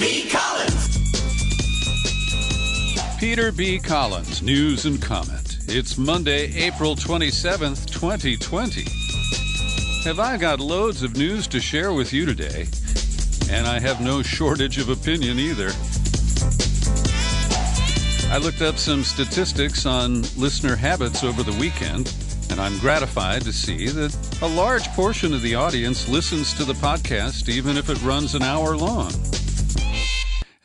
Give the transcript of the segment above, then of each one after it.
B. Collins. Peter B. Collins, news and comment. It's Monday, April 27th, 2020. Have I got loads of news to share with you today? And I have no shortage of opinion either. I looked up some statistics on listener habits over the weekend, and I'm gratified to see that a large portion of the audience listens to the podcast even if it runs an hour long.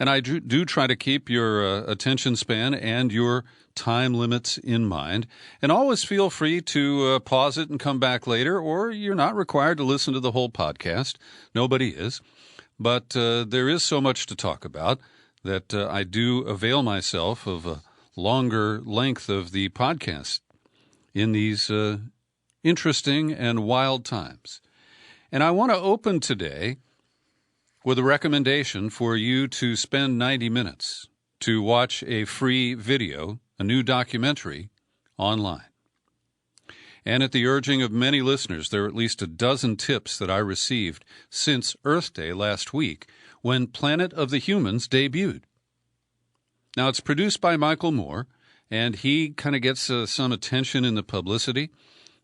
And I do try to keep your attention span and your time limits in mind. And always feel free to pause it and come back later, or you're not required to listen to the whole podcast. Nobody is. But there is so much to talk about that I do avail myself of a longer length of the podcast in these interesting and wild times. And I want to open today with a recommendation for you to spend 90 minutes to watch a free video, a new documentary, online. And at the urging of many listeners, there are at least a dozen tips that I received since Earth Day last week when Planet of the Humans debuted. Now, it's produced by Michael Moore, and he kind of gets some attention in the publicity.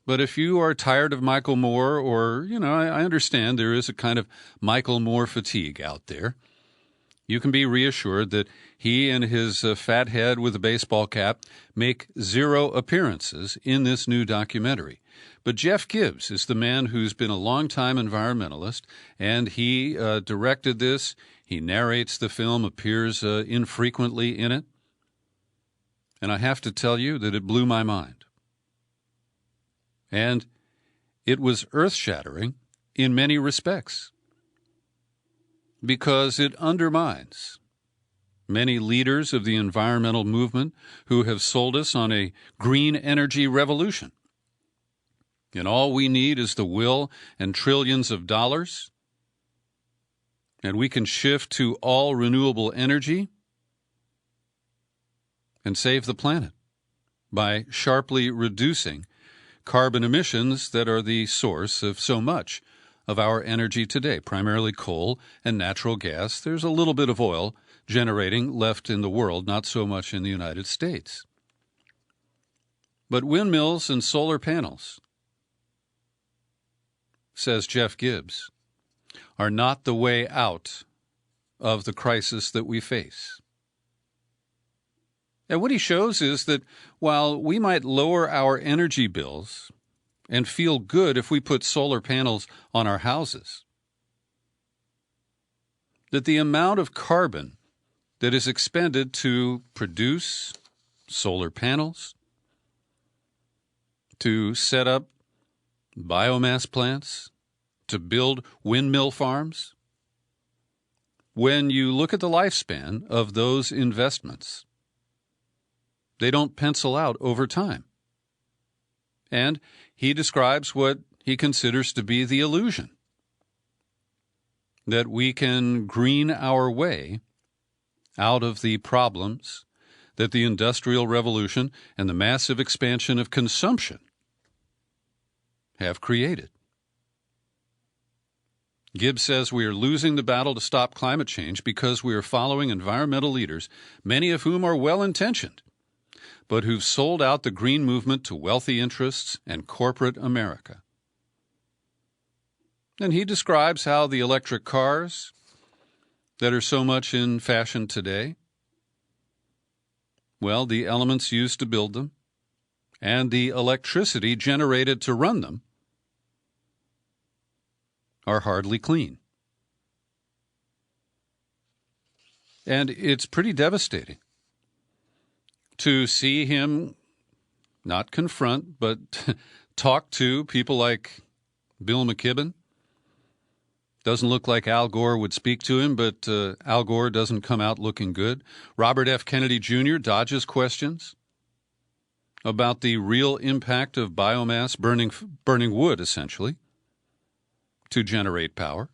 But if you are tired of Michael Moore, or, I understand there is a kind of Michael Moore fatigue out there, you can be reassured that he and his fat head with a baseball cap make 0 appearances in this new documentary. But Jeff Gibbs is the man who's been a longtime environmentalist, and he directed this. He narrates the film, appears infrequently in it. And I have to tell you that it blew my mind. And it was earth-shattering in many respects because it undermines many leaders of the environmental movement who have sold us on a green energy revolution. And all we need is the will and trillions of dollars, and we can shift to all renewable energy and save the planet by sharply reducing carbon emissions that are the source of so much of our energy today, primarily coal and natural gas. There's a little bit of oil generating left in the world, not so much in the United States. But windmills and solar panels, says Jeff Gibbs, are not the way out of the crisis that we face. And what he shows is that while we might lower our energy bills and feel good if we put solar panels on our houses, that the amount of carbon that is expended to produce solar panels, to set up biomass plants, to build windmill farms, when you look at the lifespan of those investments, they don't pencil out over time. And he describes what he considers to be the illusion that we can green our way out of the problems that the Industrial Revolution and the massive expansion of consumption have created. Gibbs says we are losing the battle to stop climate change because we are following environmental leaders, many of whom are well-intentioned, but who've sold out the green movement to wealthy interests and corporate America. And he describes how the electric cars that are so much in fashion today, well, the elements used to build them and the electricity generated to run them are hardly clean. And it's pretty devastating to see him not confront, but talk to people like Bill McKibben. Doesn't look like Al Gore would speak to him, but Al Gore doesn't come out looking good. Robert F. Kennedy Jr. dodges questions about the real impact of biomass burning wood, essentially, to generate power.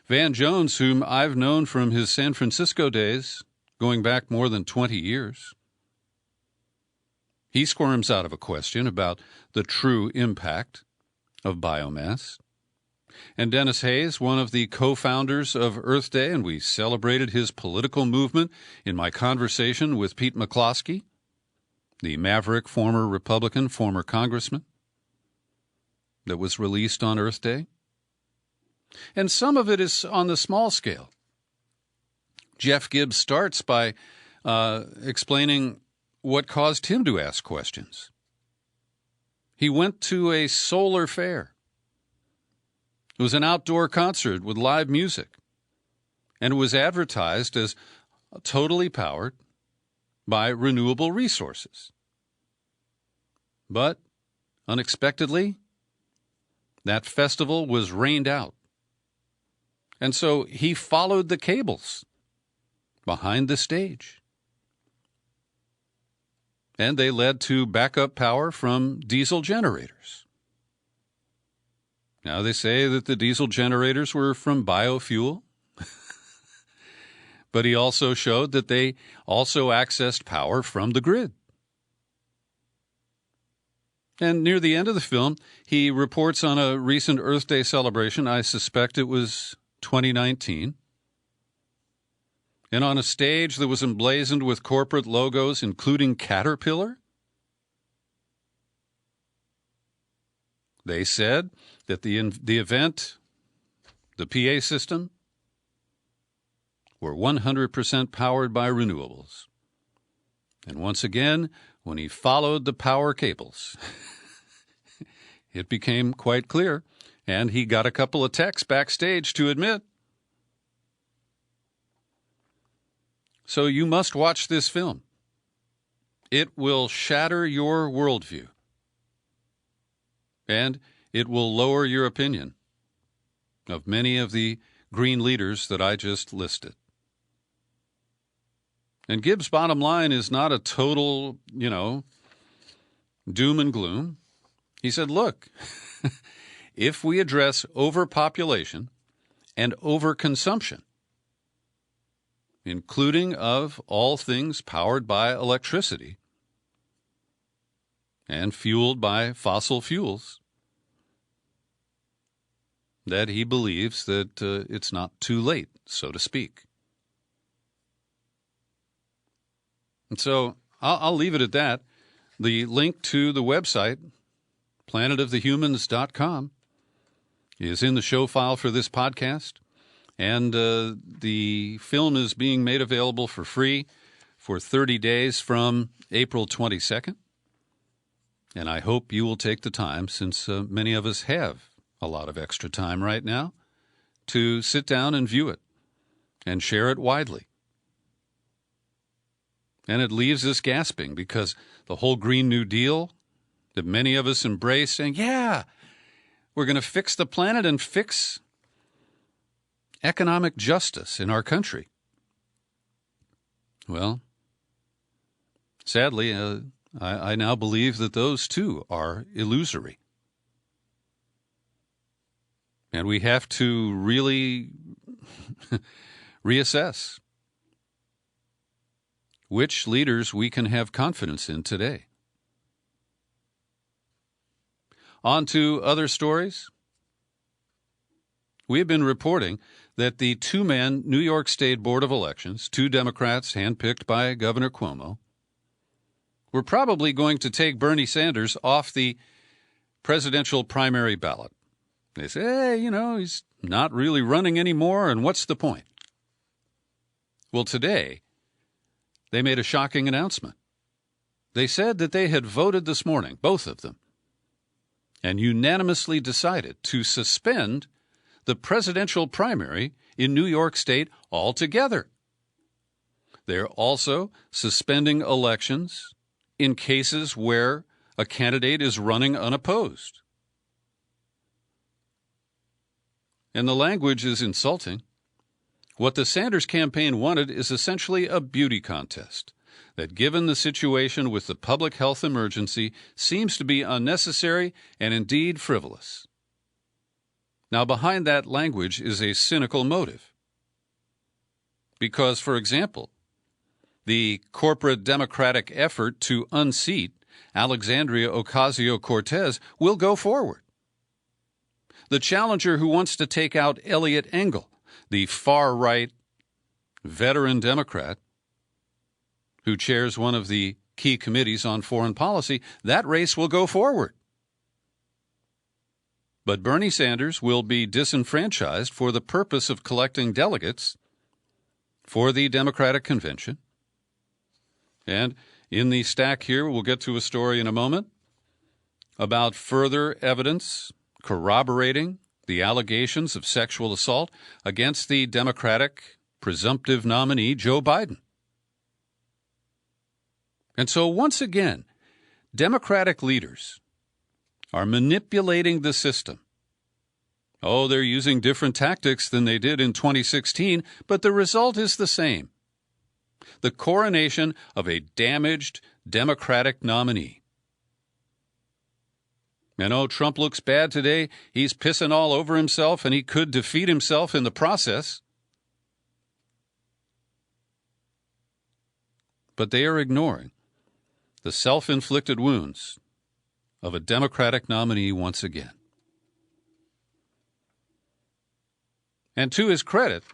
Van Jones, whom I've known from his San Francisco days, going back more than 20 years, he squirms out of a question about the true impact of biomass And Dennis Hayes, one of the co-founders of Earth Day, and we celebrated his political movement in my conversation with Pete McCloskey, the maverick former Republican, former congressman, that was released on Earth Day. And some of it is on the small scale. Jeff Gibbs starts by explaining what caused him to ask questions. He went to a solar fair. It was an outdoor concert with live music, and it was advertised as totally powered by renewable resources. But, unexpectedly, that festival was rained out. And so he followed the cables behind the stage. And they led to backup power from diesel generators. Now, they say that the diesel generators were from biofuel, but he also showed that they also accessed power from the grid. And near the end of the film, he reports on a recent Earth Day celebration. I suspect it was 2019. And on a stage that was emblazoned with corporate logos, including Caterpillar, they said that the event, the PA system, were 100% powered by renewables. And once again, when he followed the power cables, it became quite clear, and he got a couple of texts backstage to admit. So you must watch this film. It will shatter your worldview, and it will lower your opinion of many of the green leaders that I just listed. And Gibbs' bottom line is not a total, doom and gloom. He said, look, if we address overpopulation and overconsumption, including of all things powered by electricity and fueled by fossil fuels, that he believes that it's not too late, so to speak. And so I'll leave it at that. The link to the website, planetofthehumans.com, is in the show file for this podcast. And the film is being made available for free for 30 days from April 22nd. And I hope you will take the time, since many of us have a lot of extra time right now, to sit down and view it and share it widely. And it leaves us gasping, because the whole Green New Deal that many of us embrace, saying, yeah, we're going to fix the planet and fix economic justice in our country. Well, sadly, I now believe that those too are illusory. And we have to really reassess which leaders we can have confidence in today. On to other stories. We have been reporting that the two-man New York State Board of Elections, two Democrats handpicked by Governor Cuomo, were probably going to take Bernie Sanders off the presidential primary ballot. They say, hey, he's not really running anymore, and what's the point? Well, today, they made a shocking announcement. They said that they had voted this morning, both of them, and unanimously decided to suspend the presidential primary in New York State altogether. They're also suspending elections in cases where a candidate is running unopposed. And the language is insulting. What the Sanders campaign wanted is essentially a beauty contest that, given the situation with the public health emergency, seems to be unnecessary and indeed frivolous. Now, behind that language is a cynical motive. Because, for example, the corporate Democratic effort to unseat Alexandria Ocasio-Cortez will go forward. the challenger who wants to take out Eliot Engel, the far-right veteran Democrat who chairs one of the key committees on foreign policy, that race will go forward. But Bernie Sanders will be disenfranchised for the purpose of collecting delegates for the Democratic convention. And in the stack here, we'll get to a story in a moment about further evidence corroborating the allegations of sexual assault against the Democratic presumptive nominee, Joe Biden. And so once again, Democratic leaders are manipulating the system. Oh, they're using different tactics than they did in 2016, but the result is the same. The coronation of a damaged Democratic nominee. And oh, Trump looks bad today. He's pissing all over himself, and he could defeat himself in the process. But they are ignoring the self-inflicted wounds of a Democratic nominee once again. And to his credit,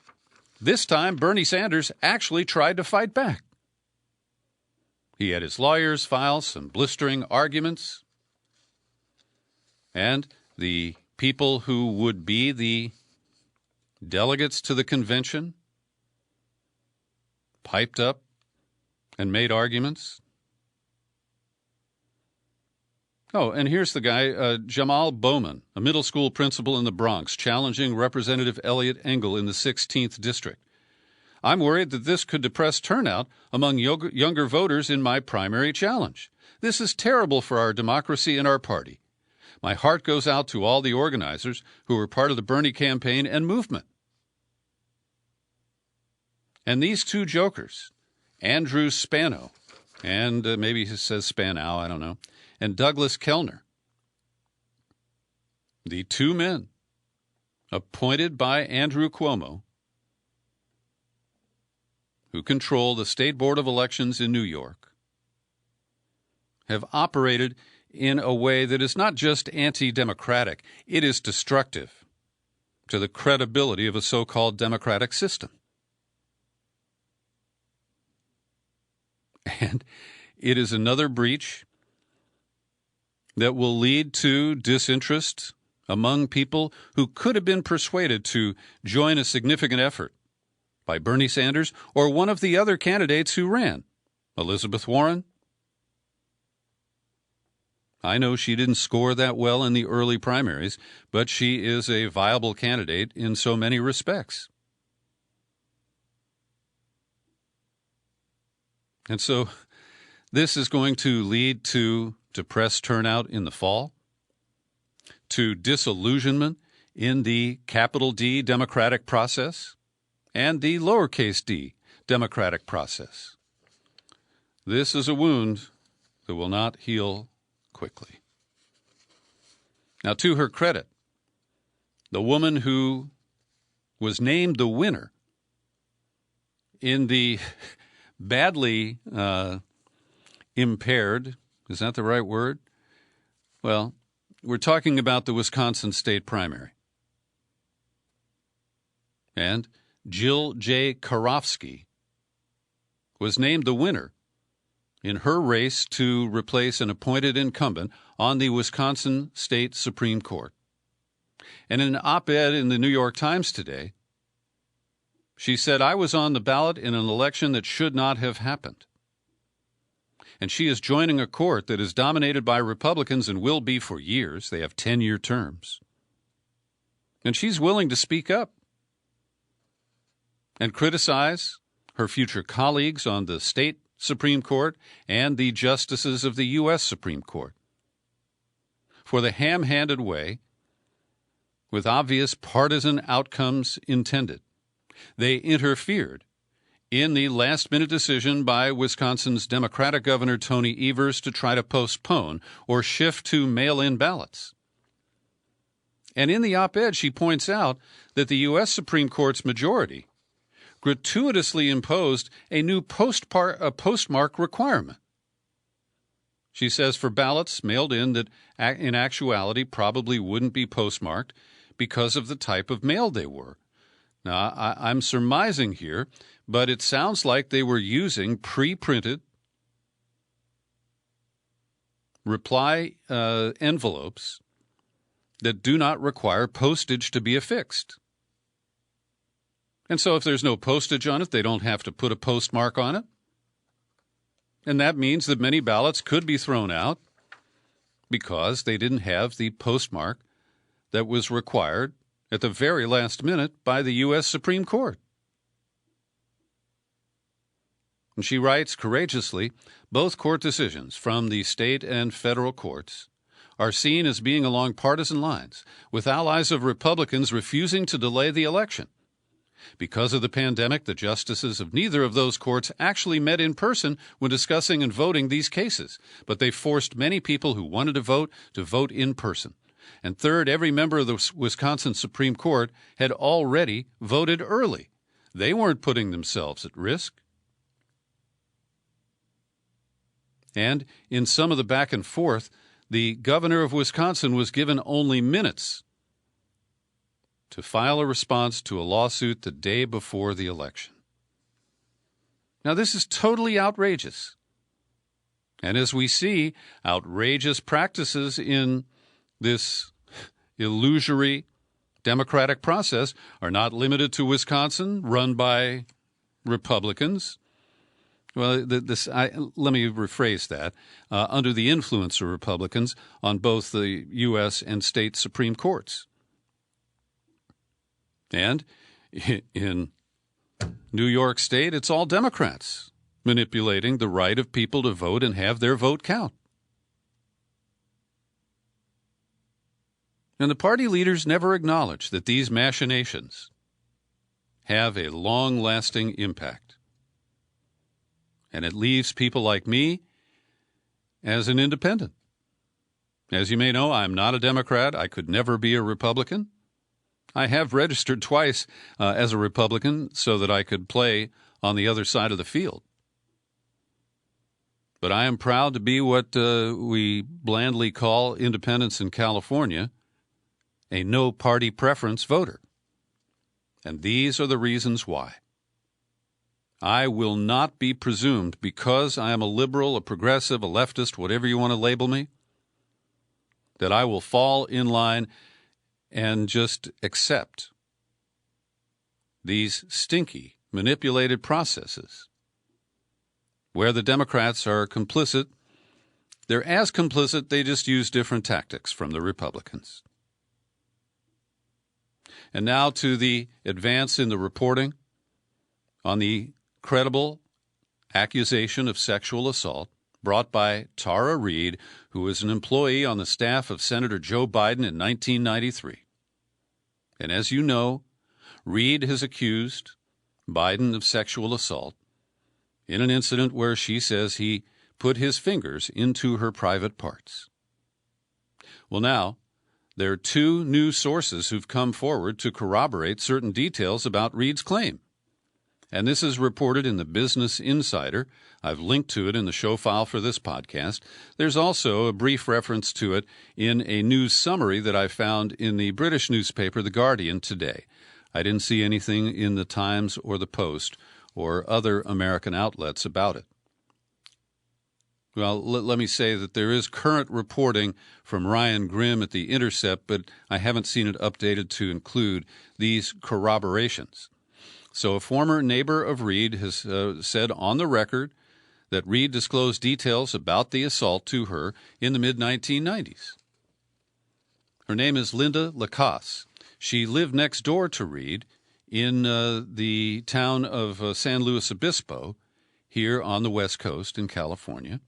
this time Bernie Sanders actually tried to fight back. He had his lawyers file some blistering arguments, and the people who would be the delegates to the convention piped up and made arguments. Oh, and here's the guy, Jamal Bowman, a middle school principal in the Bronx, challenging Representative Eliot Engel in the 16th District. I'm worried that this could depress turnout among younger voters in my primary challenge. This is terrible for our democracy and our party. My heart goes out to all the organizers who were part of the Bernie campaign and movement. And these two jokers, Andrew Spano, and maybe he says Spanow, I don't know, and Douglas Kellner, the two men appointed by Andrew Cuomo, who control the State Board of Elections in New York, have operated in a way that is not just anti-democratic, it is destructive to the credibility of a so-called democratic system. And it is another breach that will lead to disinterest among people who could have been persuaded to join a significant effort by Bernie Sanders or one of the other candidates who ran, Elizabeth Warren. I know she didn't score that well in the early primaries, but she is a viable candidate in so many respects. And so this is going to lead to depressed turnout in the fall, to disillusionment in the capital D democratic process and the lowercase d democratic process. This is a wound that will not heal quickly. Now, to her credit, the woman who was named the winner in the badly impaired, is that the right word? Well, we're talking about the Wisconsin state primary. And Jill J. Karofsky was named the winner in her race to replace an appointed incumbent on the Wisconsin State Supreme Court. And in an op-ed in the New York Times today, she said, "I was on the ballot in an election that should not have happened." And she is joining a court that is dominated by Republicans and will be for years. They have 10-year terms. And she's willing to speak up and criticize her future colleagues on the state Supreme Court and the justices of the U.S. Supreme Court for the ham-handed way with obvious partisan outcomes intended. They interfered in the last-minute decision by Wisconsin's Democratic Governor Tony Evers to try to postpone or shift to mail-in ballots. And in the op-ed, she points out that the U.S. Supreme Court's majority gratuitously imposed a new postmark requirement. She says for ballots mailed in that in actuality probably wouldn't be postmarked because of the type of mail they were. Now, I'm surmising here, but it sounds like they were using pre-printed reply envelopes that do not require postage to be affixed. And so if there's no postage on it, they don't have to put a postmark on it. And that means that many ballots could be thrown out because they didn't have the postmark that was required at the very last minute by the U.S. Supreme Court. And she writes courageously, both court decisions from the state and federal courts are seen as being along partisan lines, with allies of Republicans refusing to delay the election. Because of the pandemic, the justices of neither of those courts actually met in person when discussing and voting these cases, but they forced many people who wanted to vote in person. And third, every member of the Wisconsin Supreme Court had already voted early. They weren't putting themselves at risk. And in some of the back and forth, the governor of Wisconsin was given only minutes to file a response to a lawsuit the day before the election. Now, this is totally outrageous. And as we see, outrageous practices in this illusory democratic process are not limited to Wisconsin, run by Republicans. Well, let me rephrase that. Under the influence of Republicans on both the U.S. and state Supreme Courts. And in New York State, it's all Democrats manipulating the right of people to vote and have their vote count. And the party leaders never acknowledge that these machinations have a long-lasting impact. And it leaves people like me as an independent. As you may know, I'm not a Democrat. I could never be a Republican. I have registered twice as a Republican so that I could play on the other side of the field. But I am proud to be what we blandly call independents in California, a no-party preference voter. And these are the reasons why. I will not be presumed because I am a liberal, a progressive, a leftist, whatever you want to label me, that I will fall in line and just accept these stinky, manipulated processes where the Democrats are complicit. They're as complicit, they just use different tactics from the Republicans. And now to the advance in the reporting on the credible accusation of sexual assault brought by Tara Reade, who was an employee on the staff of Senator Joe Biden in 1993. And as you know, Reade has accused Biden of sexual assault in an incident where she says he put his fingers into her private parts. Well, now, there are two new sources who've come forward to corroborate certain details about Reade's claim. And this is reported in the Business Insider. I've linked to it in the show file for this podcast. There's also a brief reference to it in a news summary that I found in the British newspaper The Guardian today. I didn't see anything in the Times or the Post or other American outlets about it. Well, let me say that there is current reporting from Ryan Grimm at The Intercept, but I haven't seen it updated to include these corroborations. So a former neighbor of Reade has said on the record that Reade disclosed details about the assault to her in the mid-1990s. Her name is Linda Lacasse. She lived next door to Reade in the town of San Luis Obispo, here on the West Coast in California.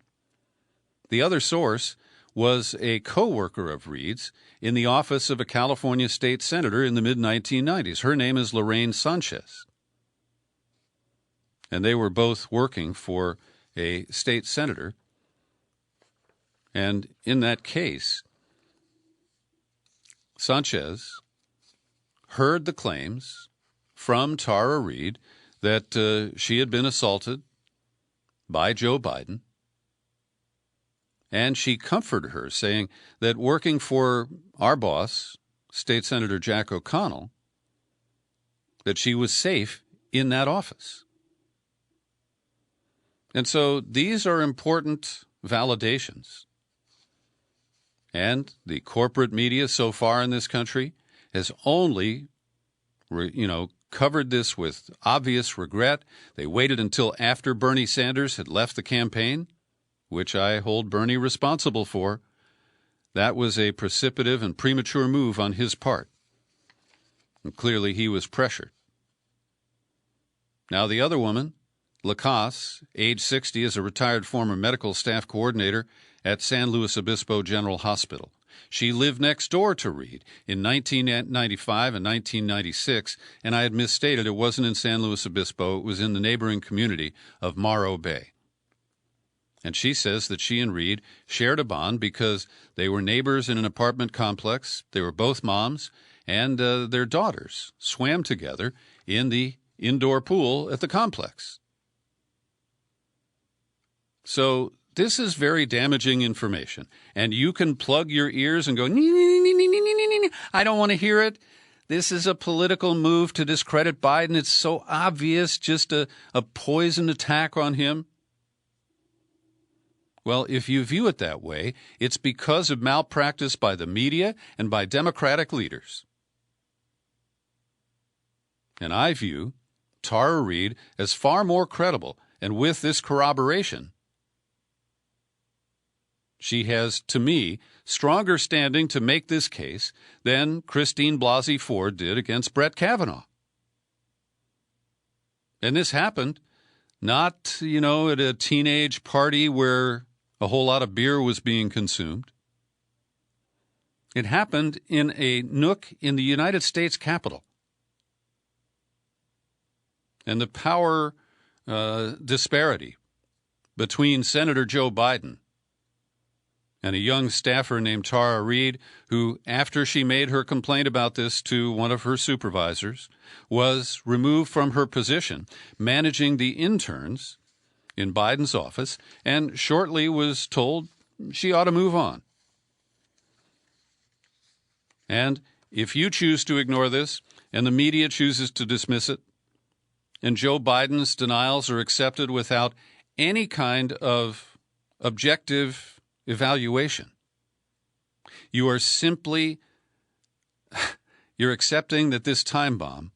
The other source was a co-worker of Reade's in the office of a California state senator in the mid-1990s. Her name is Lorraine Sanchez. And they were both working for a state senator. And in that case, Sanchez heard the claims from Tara Reade that she had been assaulted by Joe Biden. And she comforted her, saying that working for our boss, State Senator Jack O'Connell that she was safe in that office. And so these are important validations. And the corporate media so far in this country has only, covered this with obvious regret. They waited until after Bernie Sanders had left the campaign, which I hold Bernie responsible for. That was a precipitative and premature move on his part. And clearly he was pressured. Now the other woman, Lacasse, age 60, is a retired former medical staff coordinator at San Luis Obispo General Hospital. She lived next door to Reed in 1995 and 1996, and I had misstated it wasn't in San Luis Obispo. It was in the neighboring community of Morro Bay. And she says that she and Reed shared a bond because they were neighbors in an apartment complex. They were both moms, and their daughters swam together in the indoor pool at the complex. So this is very damaging information, and you can plug your ears and go, I don't want to hear it. This is a political move to discredit Biden. It's so obvious, just a poison attack on him. Well, if you view it that way, it's because of malpractice by the media and by Democratic leaders. And I view Tara Reid as far more credible, and with this corroboration, she has, to me, stronger standing to make this case than Christine Blasey Ford did against Brett Kavanaugh. And this happened not, at a teenage party where a whole lot of beer was being consumed. It happened in a nook in the United States Capitol. And the power disparity between Senator Joe Biden and a young staffer named Tara Reid, who, after she made her complaint about this to one of her supervisors, was removed from her position managing the interns in Biden's office, and shortly was told she ought to move on. And if you choose to ignore this, and the media chooses to dismiss it, and Joe Biden's denials are accepted without any kind of objective evaluation, you are simply, you're accepting that this time bomb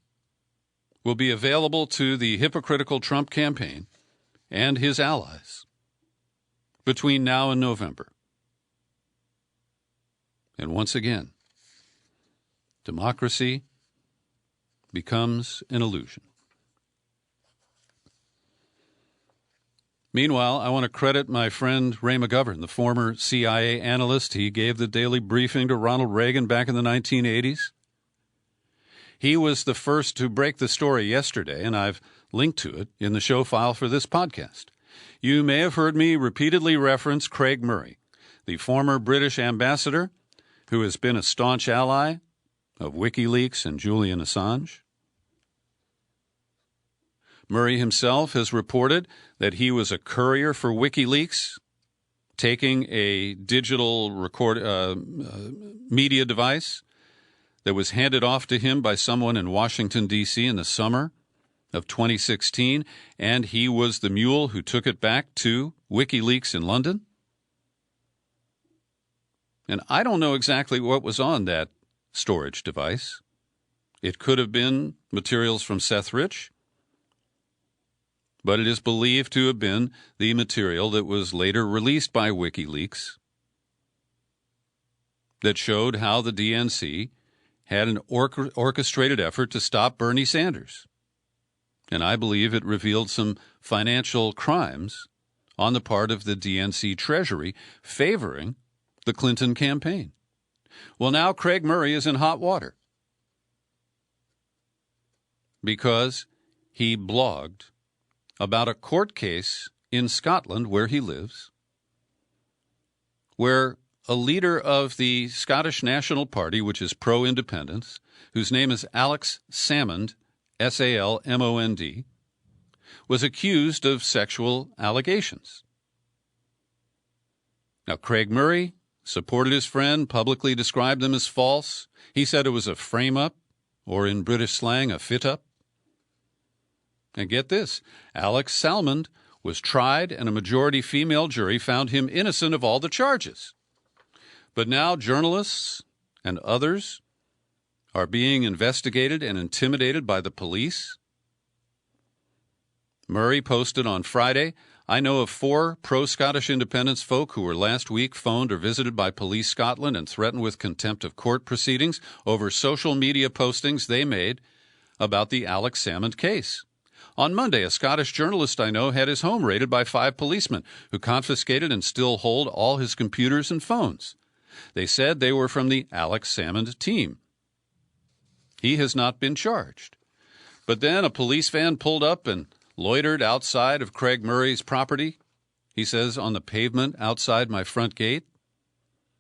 will be available to the hypocritical Trump campaign and his allies between now and November. And once again, democracy becomes an illusion. Meanwhile, I want to credit my friend Ray McGovern, the former CIA analyst. He gave the daily briefing to Ronald Reagan back in the 1980s. He was the first to break the story yesterday, and I've linked to it in the show file for this podcast. You may have heard me repeatedly reference Craig Murray, the former British ambassador who has been a staunch ally of WikiLeaks and Julian Assange. Murray himself has reported that he was a courier for WikiLeaks, taking a digital media device that was handed off to him by someone in Washington, D.C. in the summer of 2016, and he was the mule who took it back to WikiLeaks in London. And I don't know exactly what was on that storage device. It could have been materials from Seth Rich, but it is believed to have been the material that was later released by WikiLeaks that showed how the DNC had an orchestrated effort to stop Bernie Sanders. And I believe it revealed some financial crimes on the part of the DNC Treasury favoring the Clinton campaign. Well, now Craig Murray is in hot water because he blogged about a court case in Scotland where he lives, where a leader of the Scottish National Party, which is pro-independence, whose name is Alex Salmond, S-A-L-M-O-N-D, was accused of sexual allegations. Now, Craig Murray supported his friend, publicly described them as false. He said it was a frame-up, or in British slang, a fit-up. And get this, Alex Salmond was tried, and a majority female jury found him innocent of all the charges. But now journalists and others are being investigated and intimidated by the police. Murray posted on Friday, "I know of 4 pro-Scottish independence folk who were last week phoned or visited by Police Scotland and threatened with contempt of court proceedings over social media postings they made about the Alex Salmond case. On Monday, a Scottish journalist I know had his home raided by 5 policemen who confiscated and still hold all his computers and phones. They said they were from the Alex Salmond team. He has not been charged. But then a police van pulled up and loitered outside of Craig Murray's property, he says, on the pavement outside my front gate,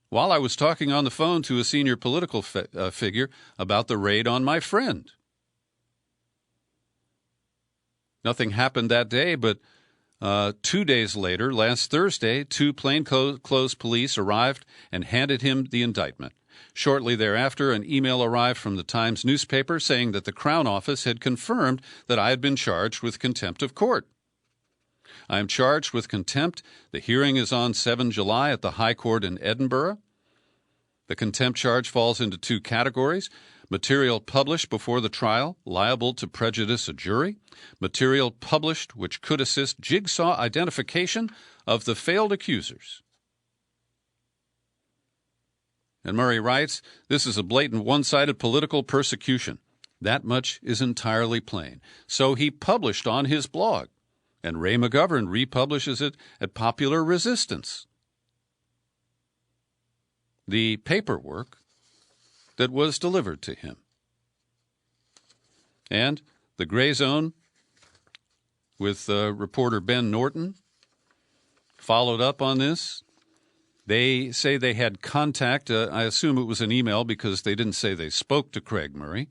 while I was talking on the phone to a senior political figure about the raid on my friend." Nothing happened that day, but 2 days later, last Thursday, 2 plainclothes police arrived and handed him the indictment. Shortly thereafter, an email arrived from the Times newspaper saying that the Crown Office had confirmed that I had been charged with contempt of court. I am charged with contempt. The hearing is on 7 July at the High Court in Edinburgh. The contempt charge falls into 2 categories: material published before the trial, liable to prejudice a jury; material published which could assist jigsaw identification of the failed accusers. And Murray writes, "This is a blatant one-sided political persecution. That much is entirely plain." So he published on his blog, and Ray McGovern republishes it at Popular Resistance. The paperwork that was delivered to him. And the Gray Zone with reporter Ben Norton followed up on this. They say they had contact. I assume it was an email because they didn't say they spoke to Craig Murray.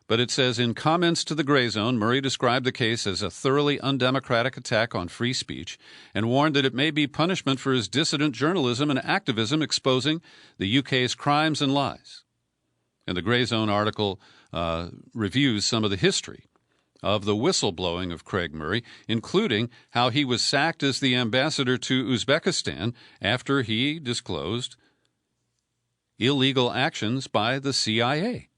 But it says, in comments to the Gray Zone, Murray described the case as a thoroughly undemocratic attack on free speech and warned that it may be punishment for his dissident journalism and activism exposing the UK's crimes and lies. And the Gray Zone article reviews some of the history of the whistleblowing of Craig Murray, including how he was sacked as the ambassador to Uzbekistan after he disclosed illegal actions by the CIA.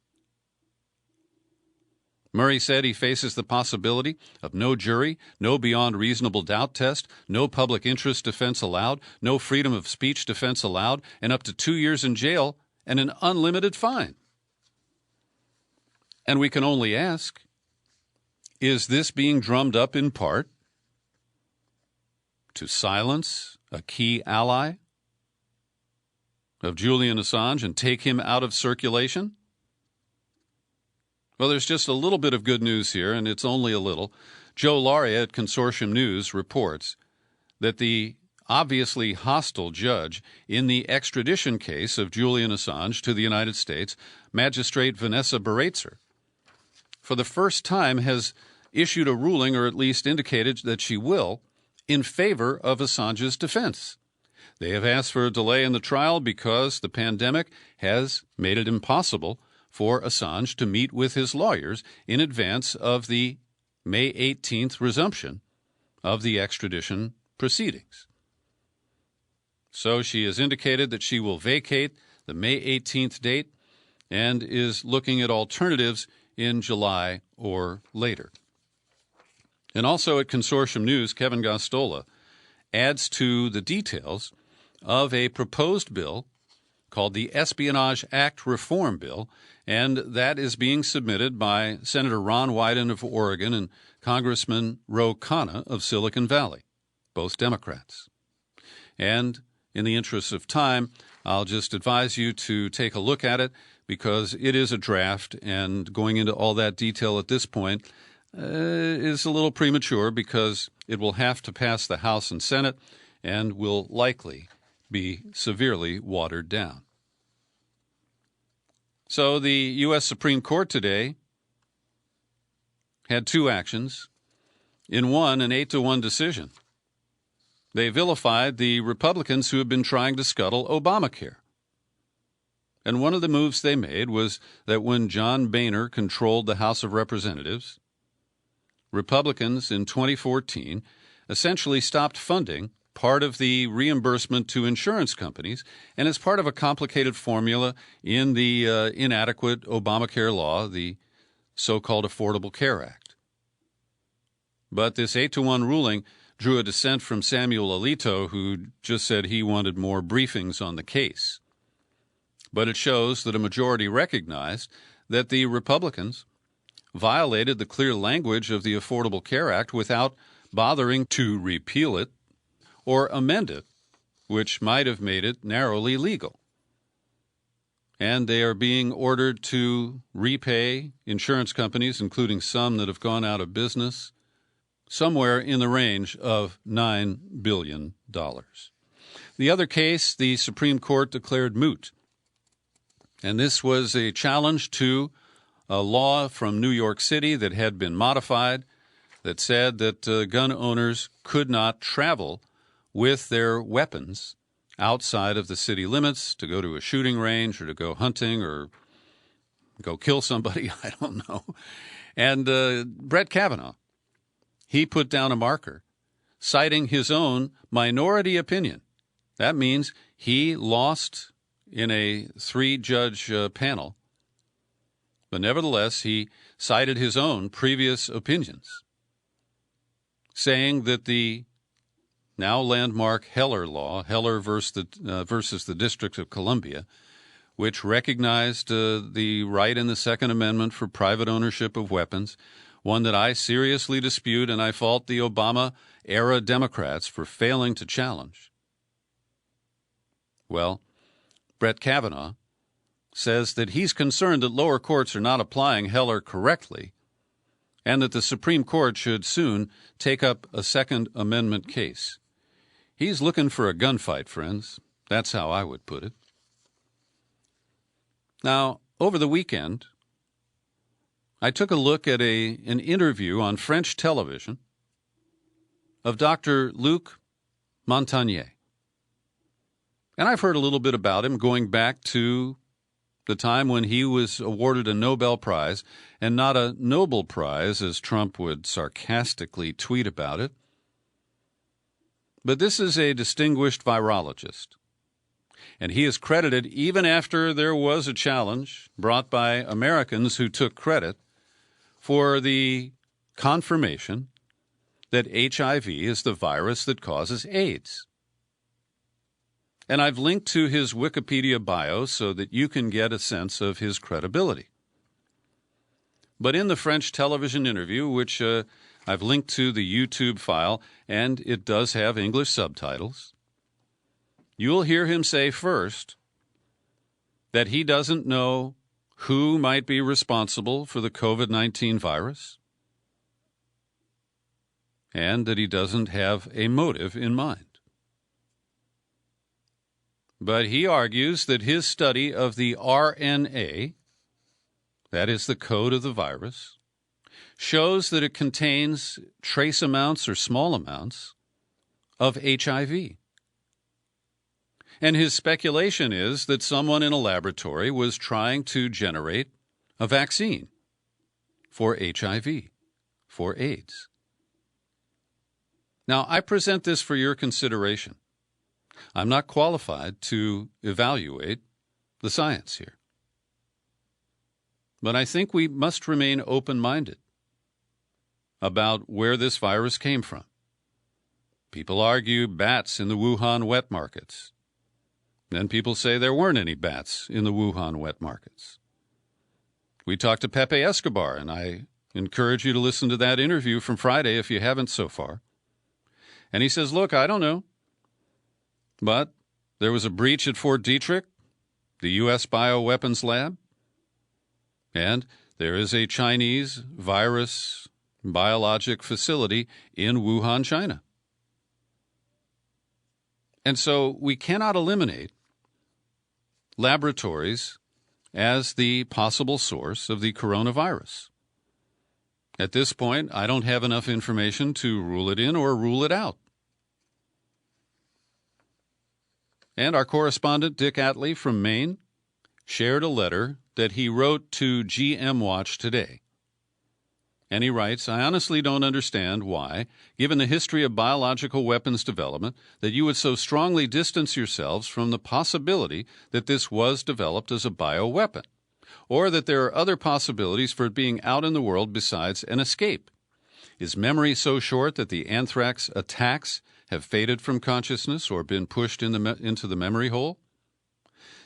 Murray said he faces the possibility of no jury, no beyond reasonable doubt test, no public interest defense allowed, no freedom of speech defense allowed, and up to 2 years in jail and an unlimited fine. And we can only ask, is this being drummed up in part to silence a key ally of Julian Assange and take him out of circulation? Well, there's just a little bit of good news here, and it's only a little. Joe Lauria at Consortium News reports that the obviously hostile judge in the extradition case of Julian Assange to the United States, Magistrate Vanessa Baratzer, for the first time has issued a ruling, or at least indicated that she will, in favor of Assange's defense. They have asked for a delay in the trial because the pandemic has made it impossible for Assange to meet with his lawyers in advance of the May 18th resumption of the extradition proceedings. So she has indicated that she will vacate the May 18th date and is looking at alternatives in July or later. And also at Consortium News, Kevin Gostola adds to the details of a proposed bill called the Espionage Act Reform Bill, and that is being submitted by Senator Ron Wyden of Oregon and Congressman Ro Khanna of Silicon Valley, both Democrats. And in the interest of time, I'll just advise you to take a look at it because it is a draft, and going into all that detail at this point is a little premature because it will have to pass the House and Senate and will likely be severely watered down. So the U.S. Supreme Court today had 2 actions. In one, an 8-1 decision They vilified the Republicans who have been trying to scuttle Obamacare. And one of the moves they made was that when John Boehner controlled the House of Representatives, Republicans in 2014 essentially stopped funding part of the reimbursement to insurance companies, and as part of a complicated formula in the inadequate Obamacare law, the so-called Affordable Care Act. But this 8-1 ruling drew a dissent from Samuel Alito, who just said he wanted more briefings on the case. But it shows that a majority recognized that the Republicans violated the clear language of the Affordable Care Act without bothering to repeal it or amend it, which might have made it narrowly legal. And they are being ordered to repay insurance companies, including some that have gone out of business, somewhere in the range of $9 billion. The other case, the Supreme Court declared moot. And this was a challenge to a law from New York City that had been modified that said that gun owners could not travel with their weapons outside of the city limits to go to a shooting range or to go hunting or go kill somebody. I don't know. And Brett Kavanaugh, he put down a marker citing his own minority opinion. That means he lost in a 3-judge panel. But nevertheless, he cited his own previous opinions, saying that the now landmark Heller law, Heller versus the District of Columbia, which recognized the right in the Second Amendment for private ownership of weapons, one that I seriously dispute, and I fault the Obama-era Democrats for failing to challenge. Well, Brett Kavanaugh says that he's concerned that lower courts are not applying Heller correctly and that the Supreme Court should soon take up a Second Amendment case. He's looking for a gunfight, friends. That's how I would put it. Now, over the weekend, I took a look at an interview on French television of Dr. Luc Montagnier. And I've heard a little bit about him going back to the time when he was awarded a Nobel Prize, and not a Nobel Prize, as Trump would sarcastically tweet about it. But this is a distinguished virologist, and he is credited, even after there was a challenge brought by Americans who took credit, for the confirmation that HIV is the virus that causes AIDS. And I've linked to his Wikipedia bio so that you can get a sense of his credibility. But in the French television interview, which I've linked to the YouTube file, and it does have English subtitles, you'll hear him say first that he doesn't know who might be responsible for the COVID-19 virus, and that he doesn't have a motive in mind. But he argues that his study of the RNA, that is the code of the virus, shows that it contains trace amounts or small amounts of HIV. And his speculation is that someone in a laboratory was trying to generate a vaccine for HIV, for AIDS. Now, I present this for your consideration. I'm not qualified to evaluate the science here. But I think we must remain open-minded about where this virus came from. People argue bats in the Wuhan wet markets. Then people say there weren't any bats in the Wuhan wet markets. We talked to Pepe Escobar, and I encourage you to listen to that interview from Friday if you haven't so far. And he says, look, I don't know. But there was a breach at Fort Detrick, the U.S. bioweapons lab, and there is a Chinese virus biologic facility in Wuhan, China. And so we cannot eliminate laboratories as the possible source of the coronavirus. At this point, I don't have enough information to rule it in or rule it out. And our correspondent, Dick Atlee from Maine, shared a letter that he wrote to GM Watch today. And he writes, I honestly don't understand why, given the history of biological weapons development, that you would so strongly distance yourselves from the possibility that this was developed as a bioweapon, or that there are other possibilities for it being out in the world besides an escape. Is memory so short that the anthrax attacks have faded from consciousness or been pushed into the memory hole?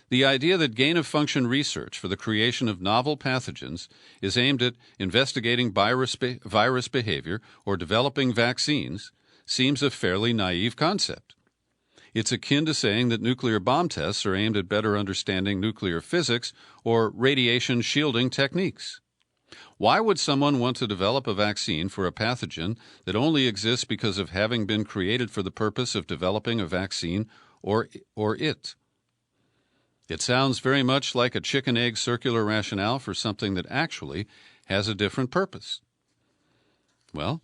The idea that gain-of-function research for the creation of novel pathogens is aimed at investigating virus behavior or developing vaccines seems a fairly naive concept. It's akin to saying that nuclear bomb tests are aimed at better understanding nuclear physics or radiation shielding techniques. Why would someone want to develop a vaccine for a pathogen that only exists because of having been created for the purpose of developing a vaccine or it? It sounds very much like a chicken-egg circular rationale for something that actually has a different purpose. Well,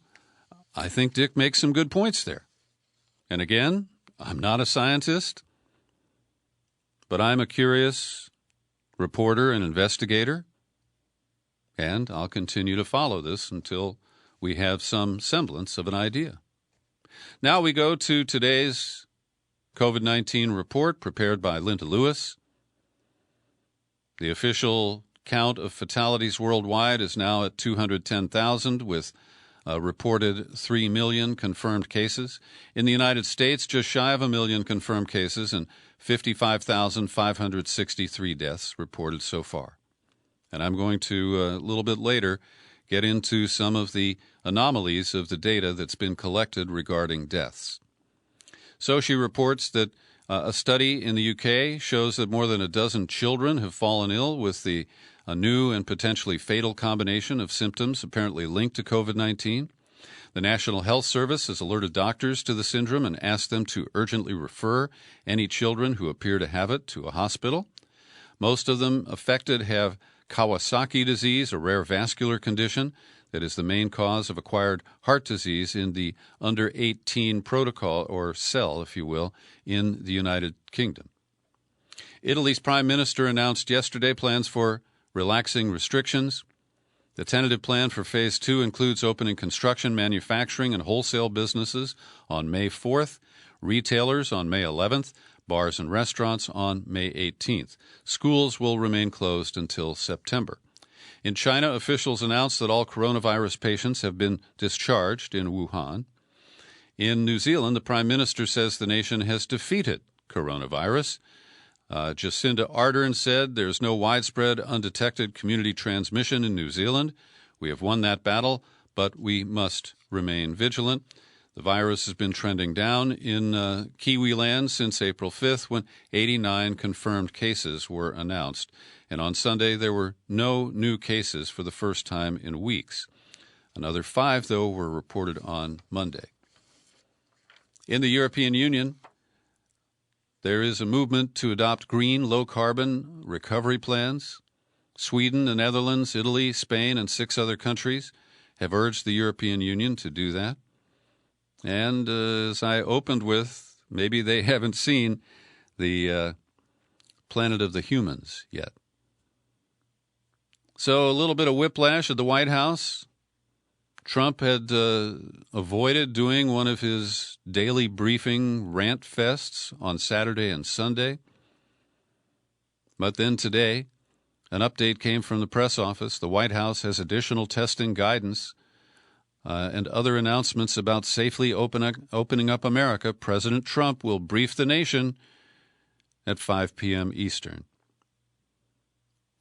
I think Dick makes some good points there. And again, I'm not a scientist, but I'm a curious reporter and investigator, and I'll continue to follow this until we have some semblance of an idea. Now we go to today's COVID-19 report prepared by Linda Lewis. The official count of fatalities worldwide is now at 210,000, with reported 3 million confirmed cases. In the United States, just shy of 1 million confirmed cases and 55,563 deaths reported so far. And I'm going to, a little bit later, get into some of the anomalies of the data that's been collected regarding deaths. So she reports that a study in the UK shows that more than a dozen children have fallen ill with a new and potentially fatal combination of symptoms apparently linked to COVID-19. The National Health Service has alerted doctors to the syndrome and asked them to urgently refer any children who appear to have it to a hospital. Most of them affected have Kawasaki disease, a rare vascular condition that is the main cause of acquired heart disease in the under 18 protocol, or cell, if you will, in the United Kingdom. Italy's prime minister announced yesterday plans for relaxing restrictions. The tentative plan for Phase 2 includes opening construction, manufacturing, and wholesale businesses on May 4th, retailers on May 11th, bars and restaurants on May 18th. Schools will remain closed until September. In China, officials announced that all coronavirus patients have been discharged in Wuhan. In New Zealand, the Prime Minister says the nation has defeated coronavirus. Jacinda Ardern said there's no widespread, undetected community transmission in New Zealand. We have won that battle, but we must remain vigilant. The virus has been trending down in Kiwiland since April 5th, when 89 confirmed cases were announced. And on Sunday, there were no new cases for the first time in weeks. Another 5, though, were reported on Monday. In the European Union, there is a movement to adopt green, low-carbon recovery plans. Sweden, the Netherlands, Italy, Spain, and 6 other countries have urged the European Union to do that. And as I opened with, maybe they haven't seen the Planet of the Humans yet. So a little bit of whiplash at the White House. Trump had avoided doing one of his daily briefing rant fests on Saturday and Sunday. But then today, an update came from the press office. The White House has additional testing guidance and other announcements about safely opening up America. President Trump will brief the nation at 5 p.m. Eastern.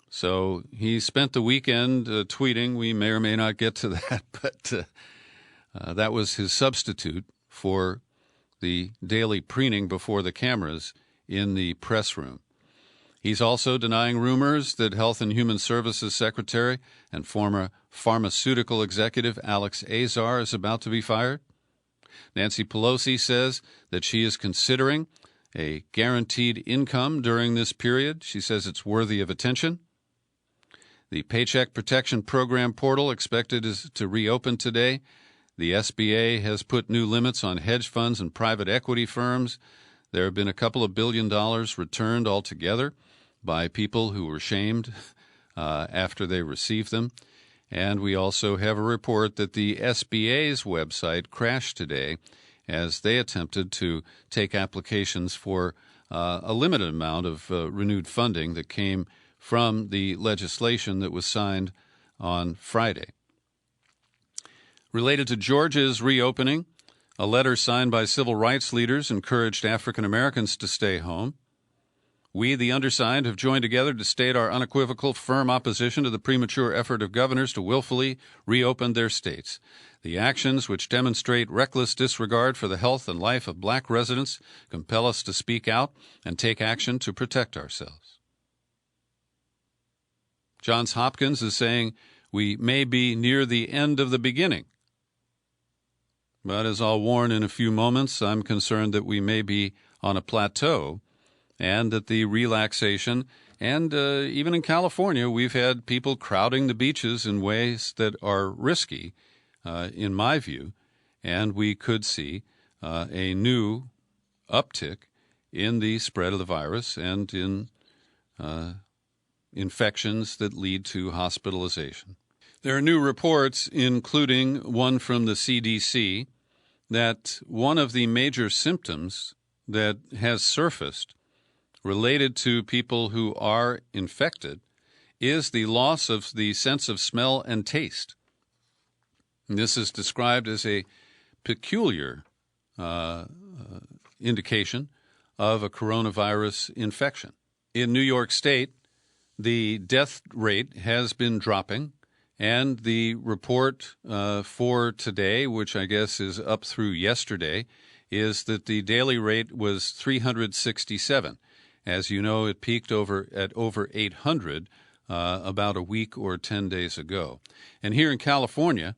So he spent the weekend tweeting. We may or may not get to that, but that was his substitute for the daily preening before the cameras in the press room. He's also denying rumors that Health and Human Services Secretary and former pharmaceutical executive Alex Azar is about to be fired. Nancy Pelosi says that she is considering a guaranteed income during this period. She says it's worthy of attention. The Paycheck Protection Program portal expected to reopen today. The SBA has put new limits on hedge funds and private equity firms There have been a couple of $1 billion returned altogether by people who were shamed after they received them. And we also have a report that the SBA's website crashed today as they attempted to take applications for a limited amount of renewed funding that came from the legislation that was signed on Friday. Related to Georgia's reopening, a letter signed by civil rights leaders encouraged African Americans to stay home. We, the undersigned, have joined together to state our unequivocal, firm opposition to the premature effort of governors to willfully reopen their states. The actions, which demonstrate reckless disregard for the health and life of black residents, compel us to speak out and take action to protect ourselves. Johns Hopkins is saying we may be near the end of the beginning. But as I'll warn in a few moments, I'm concerned that we may be on a plateau and that the relaxation, and even in California, we've had people crowding the beaches in ways that are risky, in my view, and we could see a new uptick in the spread of the virus and in infections that lead to hospitalization. There are new reports, including one from the CDC, that one of the major symptoms that has surfaced related to people who are infected is the loss of the sense of smell and taste. And this is described as a peculiar indication of a coronavirus infection. In New York State, the death rate has been dropping, and the report for today, which I guess is up through yesterday, is that the daily rate was 367. As you know, it peaked at over 800 about a week or 10 days ago. And here in California,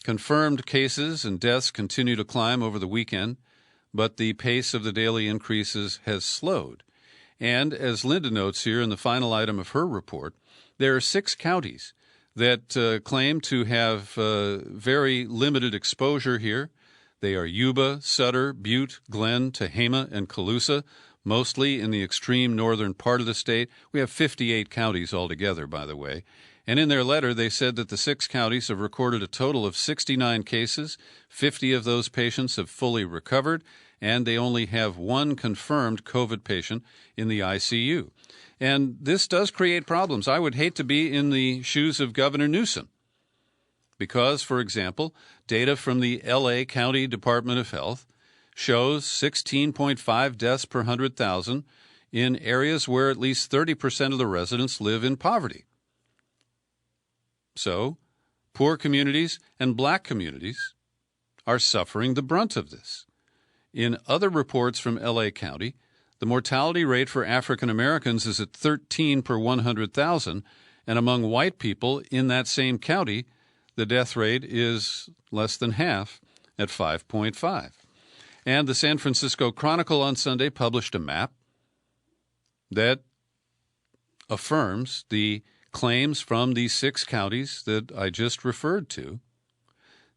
confirmed cases and deaths continue to climb over the weekend, but the pace of the daily increases has slowed. And as Linda notes here in the final item of her report, there are 6 counties that claim to have very limited exposure here. They are Yuba, Sutter, Butte, Glen, Tehama, and Colusa, mostly in the extreme northern part of the state. We have 58 counties altogether, by the way. And in their letter, they said that the 6 counties have recorded a total of 69 cases. 50 of those patients have fully recovered, and they only have 1 confirmed COVID patient in the ICU. And this does create problems. I would hate to be in the shoes of Governor Newsom because, for example, data from the L.A. County Department of Health shows 16.5 deaths per 100,000 in areas where at least 30% of the residents live in poverty. So, poor communities and black communities are suffering the brunt of this. In other reports from L.A. County, the mortality rate for African Americans is at 13 per 100,000, and among white people in that same county, the death rate is less than half at 5.5. And the San Francisco Chronicle on Sunday published a map that affirms the claims from these 6 counties that I just referred to,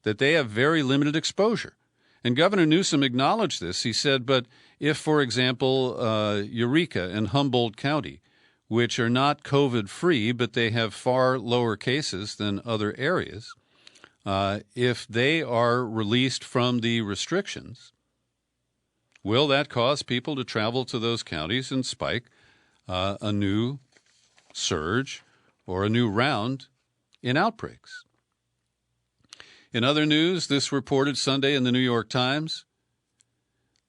that they have very limited exposure. And Governor Newsom acknowledged this. He said, but if, for example, Eureka and Humboldt County, which are not COVID-free, but they have far lower cases than other areas, if they are released from the restrictions, will that cause people to travel to those counties and spike a new surge or a new round in outbreaks? In other news, this reported Sunday in the New York Times,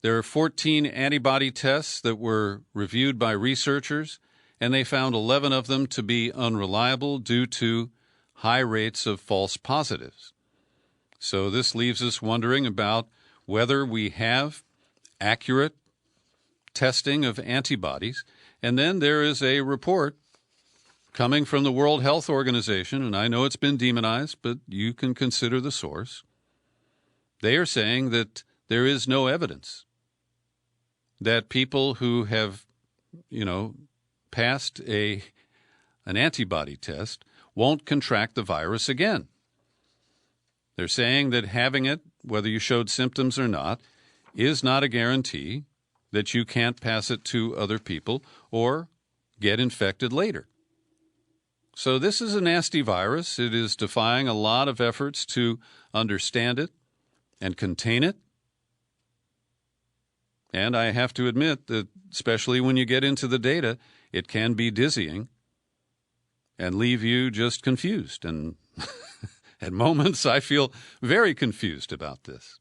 there are 14 antibody tests that were reviewed by researchers, and they found 11 of them to be unreliable due to high rates of false positives. So this leaves us wondering about whether we have accurate testing of antibodies. And then there is a report coming from the World Health Organization, and I know it's been demonized, but you can consider the source. They are saying that there is no evidence that people who have, passed an antibody test won't contract the virus again. They're saying that having it, whether you showed symptoms or not, is not a guarantee, that you can't pass it to other people or get infected later. So this is a nasty virus. It is defying a lot of efforts to understand it and contain it. And I have to admit that, especially when you get into the data, it can be dizzying and leave you just confused. And at moments, I feel very confused about this.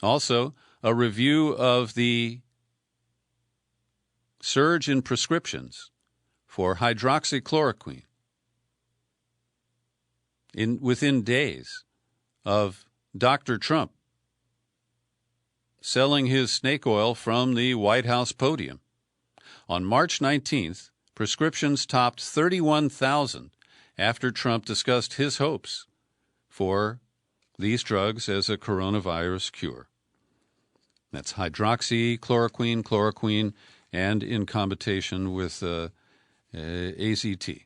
Also, a review of the surge in prescriptions for hydroxychloroquine within days of Dr. Trump selling his snake oil from the White House podium. On March 19th, prescriptions topped 31,000 after Trump discussed his hopes for these drugs as a coronavirus cure. That's hydroxychloroquine, chloroquine, and in combination with AZT.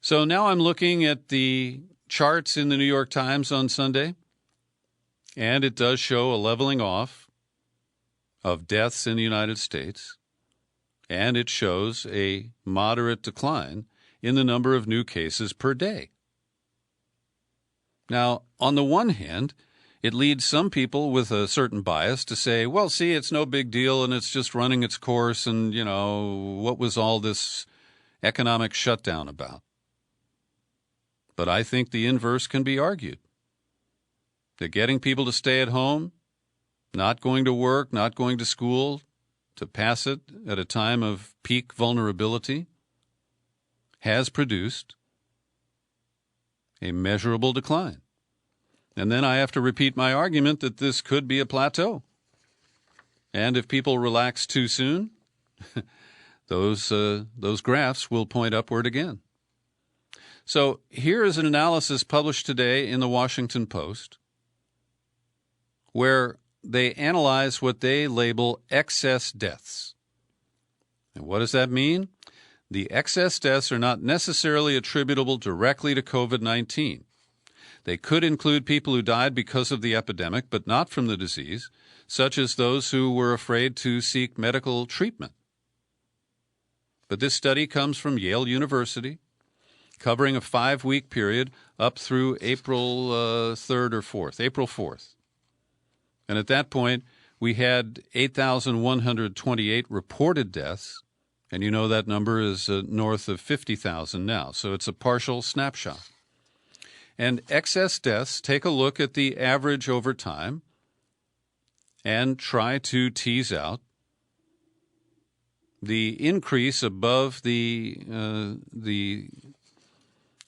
So now I'm looking at the charts in the New York Times on Sunday, and it does show a leveling off of deaths in the United States, and it shows a moderate decline in the number of new cases per day. Now, on the one hand, it leads some people with a certain bias to say, well, see, it's no big deal and it's just running its course and, what was all this economic shutdown about? But I think the inverse can be argued. That getting people to stay at home, not going to work, not going to school, to pass it at a time of peak vulnerability, has produced a measurable decline. And then I have to repeat my argument that this could be a plateau. And if people relax too soon, those graphs will point upward again. So here is an analysis published today in the Washington Post where they analyze what they label excess deaths. And what does that mean? The excess deaths are not necessarily attributable directly to COVID-19. They could include people who died because of the epidemic, but not from the disease, such as those who were afraid to seek medical treatment. But this study comes from Yale University, covering a 5-week period up through April 3rd or 4th, April 4th. And at that point, we had 8,128 reported deaths, and that number is north of 50,000 now, so it's a partial snapshot. And excess deaths take a look at the average over time and try to tease out the increase above the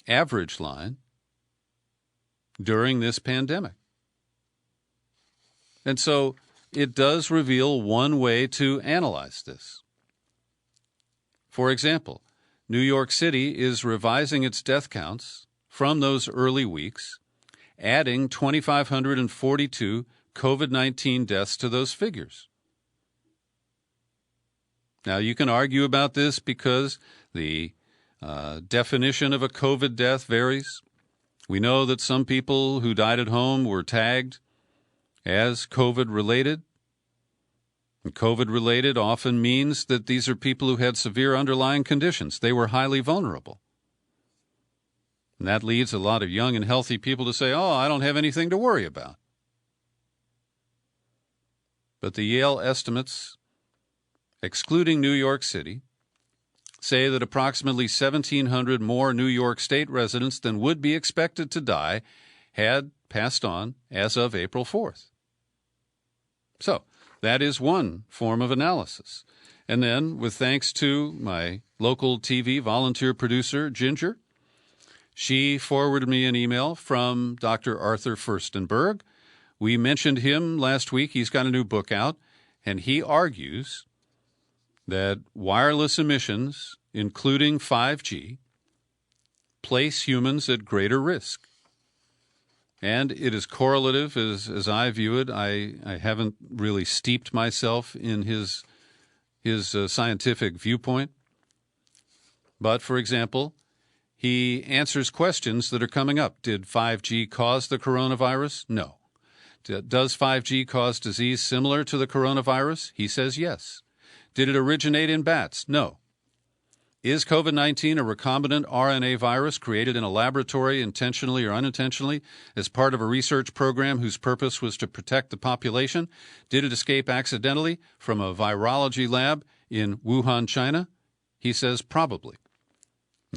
average line during this pandemic. And so it does reveal one way to analyze this. For example, New York City is revising its death counts from those early weeks, adding 2,542 COVID-19 deaths to those figures. Now, you can argue about this because the definition of a COVID death varies. We know that some people who died at home were tagged as COVID-related. And COVID-related often means that these are people who had severe underlying conditions. They were highly vulnerable. And that leads a lot of young and healthy people to say, oh, I don't have anything to worry about. But the Yale estimates, excluding New York City, say that approximately 1,700 more New York State residents than would be expected to die had passed on as of April 4th. So that is one form of analysis. And then, with thanks to my local TV volunteer producer, Ginger, she forwarded me an email from Dr. Arthur Furstenberg. We mentioned him last week. He's got a new book out, and he argues that wireless emissions, including 5G, place humans at greater risk. And it is correlative, as I view it. I haven't really steeped myself in his scientific viewpoint. But, for example, he answers questions that are coming up. Did 5G cause the coronavirus? No. Does 5G cause disease similar to the coronavirus? He says yes. Did it originate in bats? No. Is COVID-19 a recombinant RNA virus created in a laboratory intentionally or unintentionally as part of a research program whose purpose was to protect the population? Did it escape accidentally from a virology lab in Wuhan, China? He says probably.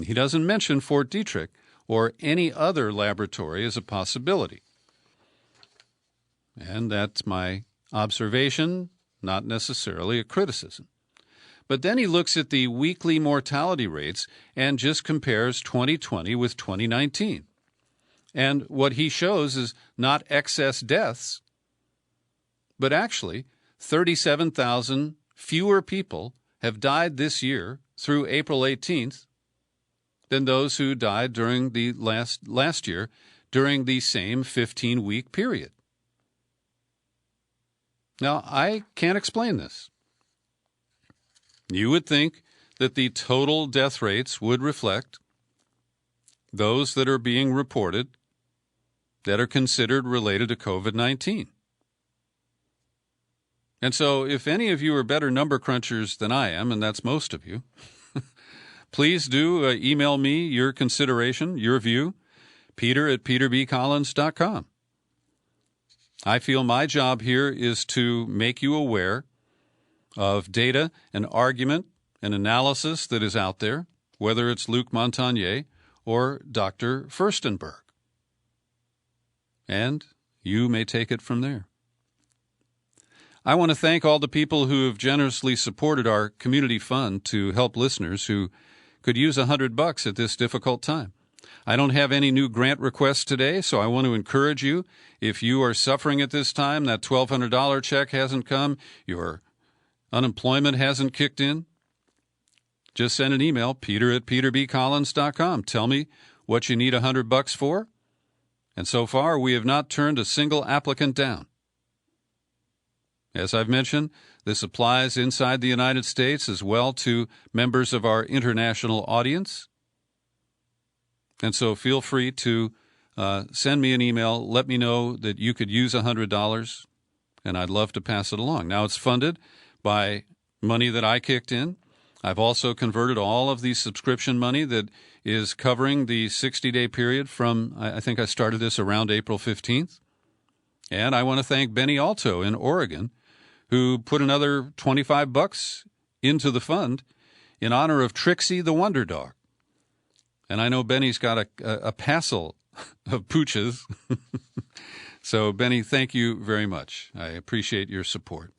He doesn't mention Fort Detrick or any other laboratory as a possibility. And that's my observation, not necessarily a criticism. But then he looks at the weekly mortality rates and just compares 2020 with 2019. And what he shows is not excess deaths, but actually 37,000 fewer people have died this year through April 18th than those who died during the last year during the same 15-week period. Now, I can't explain this. You would think that the total death rates would reflect those that are being reported that are considered related to COVID-19. And so if any of you are better number crunchers than I am, and that's most of you, please do email me your consideration, your view, peter@peterbcollins.com. I feel my job here is to make you aware of data and argument and analysis that is out there, whether it's Luc Montagnier or Dr. Furstenberg. And you may take it from there. I want to thank all the people who have generously supported our community fund to help listeners who could use $100 at this difficult time. I don't have any new grant requests today, so I want to encourage you, if you are suffering at this time, that $1,200 check hasn't come, your unemployment hasn't kicked in, just send an email, peter@peterbcollins.com. Tell me what you need $100 for. And so far, we have not turned a single applicant down. As I've mentioned, this applies inside the United States as well to members of our international audience. And so feel free to send me an email. Let me know that you could use $100, and I'd love to pass it along. Now, it's funded by money that I kicked in. I've also converted all of the subscription money that is covering the 60-day period from, I think I started this around April 15th. And I want to thank Benny Alto in Oregon, who put another $25 into the fund in honor of Trixie the Wonder Dog. And I know Benny's got a passel of pooches. So, Benny, thank you very much. I appreciate your support.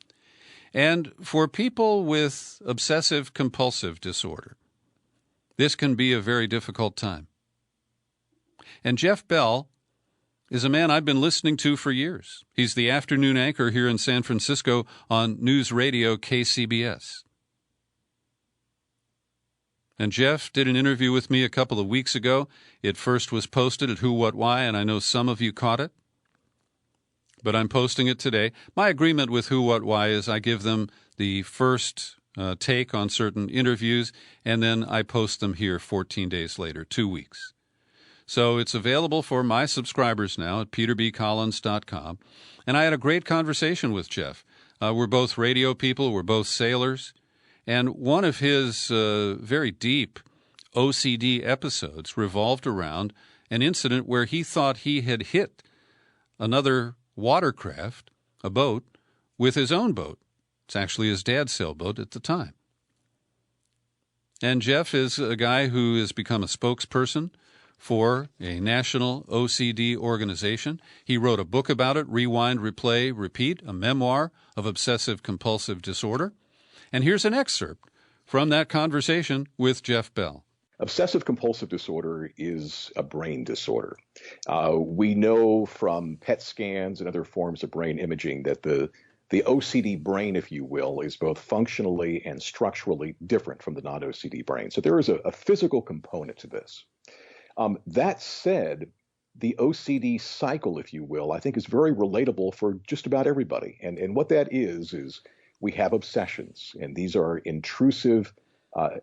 And for people with obsessive-compulsive disorder, this can be a very difficult time. And Jeff Bell is a man I've been listening to for years. He's the afternoon anchor here in San Francisco on News Radio KCBS. And Jeff did an interview with me a couple of weeks ago. It first was posted at Who, What, Why, and I know some of you caught it. But I'm posting it today. My agreement with Who, What, Why is I give them the first take on certain interviews, and then I post them here 14 days later, 2 weeks. So it's available for my subscribers now at peterbcollins.com. And I had a great conversation with Jeff. We're both radio people. We're both sailors. And one of his very deep OCD episodes revolved around an incident where he thought he had hit another watercraft, a boat, with his own boat. It's actually his dad's sailboat at the time. And Jeff is a guy who has become a spokesperson for a national OCD organization. He wrote a book about it, Rewind, Replay, Repeat, a memoir of obsessive-compulsive disorder. And here's an excerpt from that conversation with Jeff Bell. Obsessive-compulsive disorder is a brain disorder. We know from PET scans and other forms of brain imaging that the OCD brain, if you will, is both functionally and structurally different from the non-OCD brain. So there is a physical component to this. That said, the OCD cycle, if you will, I think is very relatable for just about everybody. And what that is we we have obsessions, and these are intrusive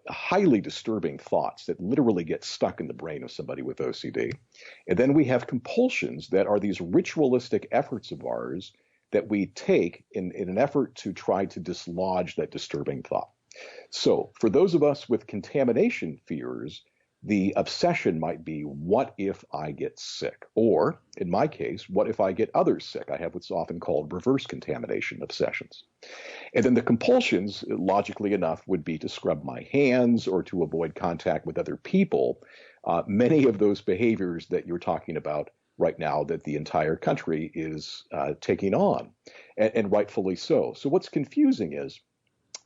highly disturbing thoughts that literally get stuck in the brain of somebody with OCD. And then we have compulsions that are these ritualistic efforts of ours that we take in an effort to try to dislodge that disturbing thought. So for those of us with contamination fears, the obsession might be, what if I get sick? Or, in my case, what if I get others sick? I have what's often called reverse contamination obsessions. And then the compulsions, logically enough, would be to scrub my hands or to avoid contact with other people. Many of those behaviors that you're talking about right now that the entire country is taking on, and rightfully so. So what's confusing is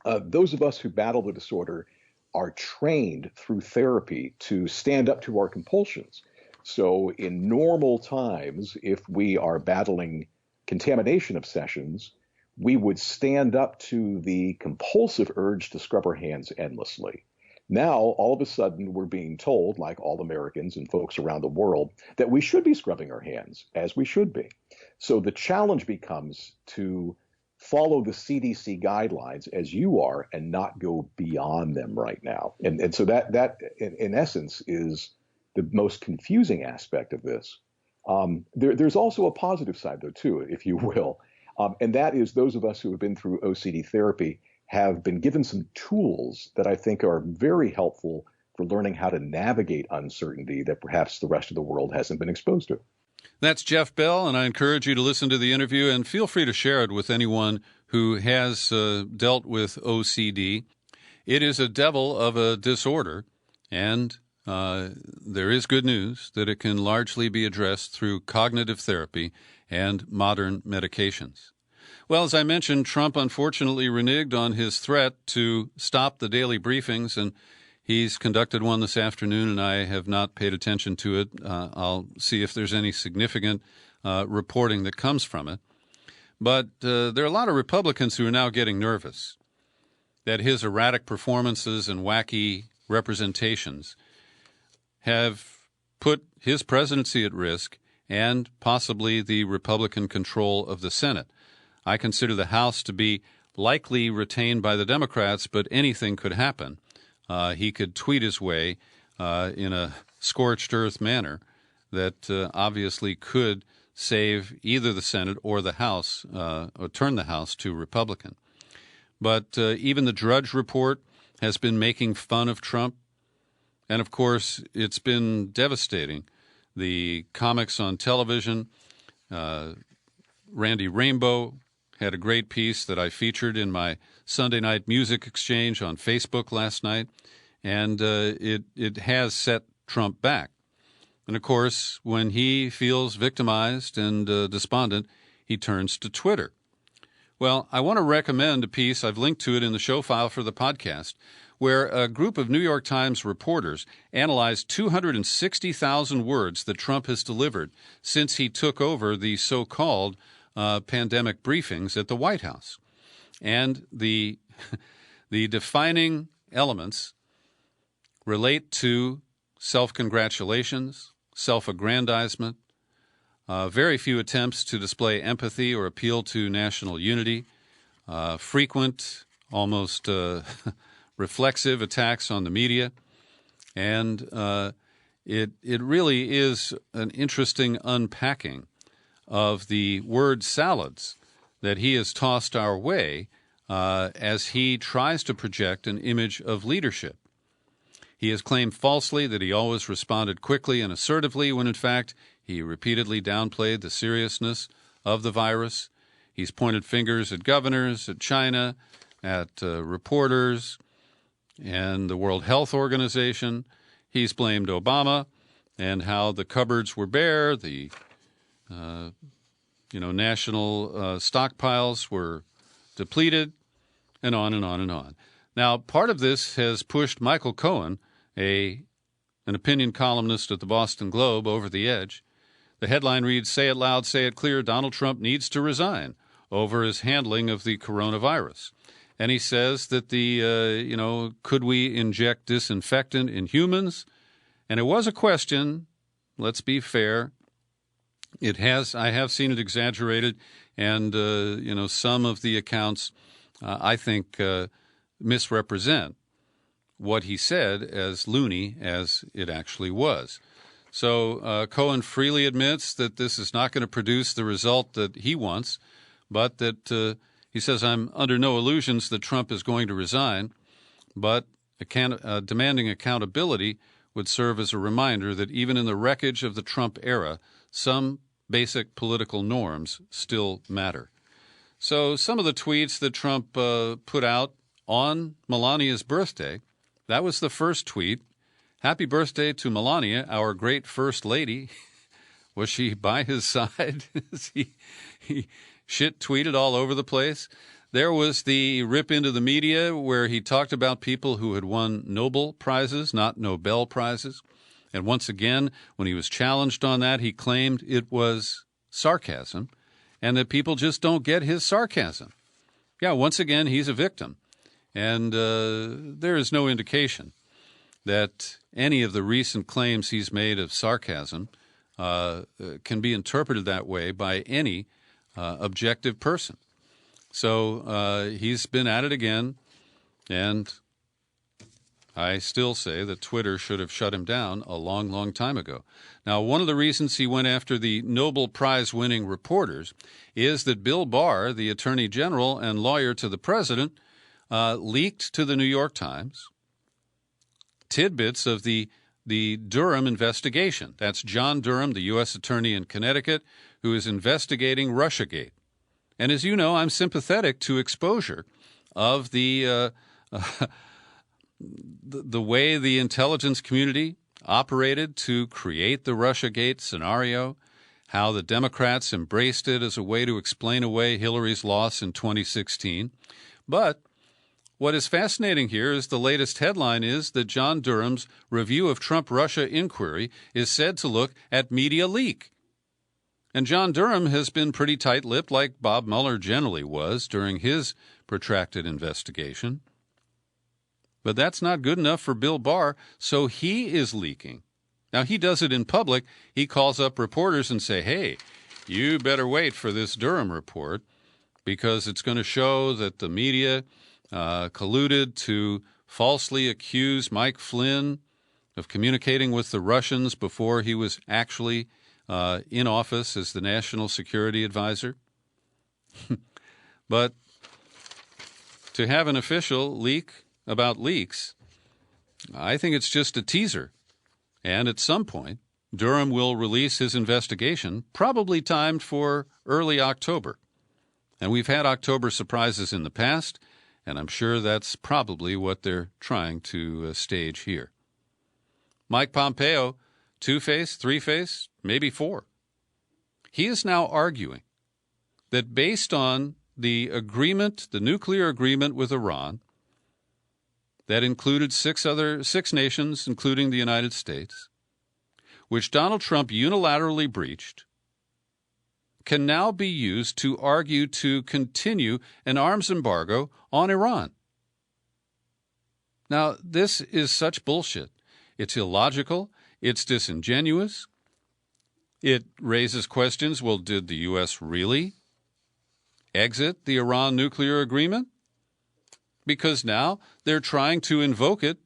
those of us who battle the disorder are trained through therapy to stand up to our compulsions. So in normal times, if we are battling contamination obsessions, we would stand up to the compulsive urge to scrub our hands endlessly. Now, all of a sudden, we're being told, like all Americans and folks around the world, that we should be scrubbing our hands, as we should be. So the challenge becomes to follow the CDC guidelines as you are and not go beyond them right now. And so that in essence is the most confusing aspect of this. There's also a positive side, though, too, if you will. And that is those of us who have been through OCD therapy have been given some tools that I think are very helpful for learning how to navigate uncertainty that perhaps the rest of the world hasn't been exposed to. That's Jeff Bell, and I encourage you to listen to the interview and feel free to share it with anyone who has dealt with OCD. It is a devil of a disorder, and there is good news that it can largely be addressed through cognitive therapy and modern medications. Well, as I mentioned, Trump unfortunately reneged on his threat to stop the daily briefings, and he's conducted one this afternoon, and I have not paid attention to it. I'll see if there's any significant reporting that comes from it. But there are a lot of Republicans who are now getting nervous that his erratic performances and wacky representations have put his presidency at risk and possibly the Republican control of the Senate. I consider the House to be likely retained by the Democrats, but anything could happen. He could tweet his way in a scorched earth manner that obviously could save either the Senate or the House, or turn the House to Republican. But even the Drudge Report has been making fun of Trump. And, of course, it's been devastating. The comics on television, Randy Rainbow had a great piece that I featured in my Sunday night music exchange on Facebook last night, and it has set Trump back. And, of course, when he feels victimized and despondent, he turns to Twitter. Well, I want to recommend a piece, I've linked to it in the show file for the podcast, where a group of New York Times reporters analyzed 260,000 words that Trump has delivered since he took over the so-called pandemic briefings at the White House. And the defining elements relate to self-congratulations, self-aggrandizement, very few attempts to display empathy or appeal to national unity, frequent, almost reflexive attacks on the media, and it really is an interesting unpacking of the word salads that he has tossed our way as he tries to project an image of leadership. He has claimed falsely that he always responded quickly and assertively when, in fact, he repeatedly downplayed the seriousness of the virus. He's pointed fingers at governors, at China, at reporters, and the World Health Organization. He's blamed Obama and how the cupboards were bare, the national stockpiles were depleted, and on and on and on. Now, part of this has pushed Michael Cohen, an opinion columnist at the Boston Globe, over the edge. The headline reads, "Say it loud, say it clear, Donald Trump needs to resign over his handling of the coronavirus." And he says that could we inject disinfectant in humans? And it was a question, let's be fair. I have seen it exaggerated, and, some of the accounts, I think, misrepresent what he said as loony as it actually was. So Cohen freely admits that this is not going to produce the result that he wants, but that he says, I'm under no illusions that Trump is going to resign, but demanding accountability would serve as a reminder that even in the wreckage of the Trump era, some basic political norms still matter. So some of the tweets that Trump put out on Melania's birthday, that was the first tweet. Happy birthday to Melania, our great first lady. Was she by his side? he shit tweeted all over the place. There was the rip into the media where he talked about people who had won Nobel Prizes, not Nobel Prizes. And once again, when he was challenged on that, he claimed it was sarcasm and that people just don't get his sarcasm. Yeah, once again, he's a victim. And there is no indication that any of the recent claims he's made of sarcasm can be interpreted that way by any objective person. So he's been at it again, and I still say that Twitter should have shut him down a long, long time ago. Now, one of the reasons he went after the Nobel Prize-winning reporters is that Bill Barr, the Attorney General and lawyer to the president, leaked to the New York Times tidbits of the Durham investigation. That's John Durham, the U.S. Attorney in Connecticut, who is investigating Russiagate. And as you know, I'm sympathetic to exposure of the way the intelligence community operated to create the Russiagate scenario, how the Democrats embraced it as a way to explain away Hillary's loss in 2016. But what is fascinating here is the latest headline is that John Durham's review of Trump-Russia inquiry is said to look at media leak. And John Durham has been pretty tight-lipped, like Bob Mueller generally was during his protracted investigation. But that's not good enough for Bill Barr, so he is leaking. Now, he does it in public. He calls up reporters and say, hey, you better wait for this Durham report because it's going to show that the media colluded to falsely accuse Mike Flynn of communicating with the Russians before he was actually in office as the National Security Advisor. But to have an official leak about leaks, I think it's just a teaser. And at some point, Durham will release his investigation, probably timed for early October. And we've had October surprises in the past, and I'm sure that's probably what they're trying to stage here. Mike Pompeo, two-face, three-face, maybe four. He is now arguing that based on the agreement, the nuclear agreement with Iran, that included six nations, including the United States, which Donald Trump unilaterally breached, can now be used to argue to continue an arms embargo on Iran. Now, this is such bullshit. It's illogical. It's disingenuous. It raises questions. Well, did the U.S. really exit the Iran nuclear agreement? Because now they're trying to invoke it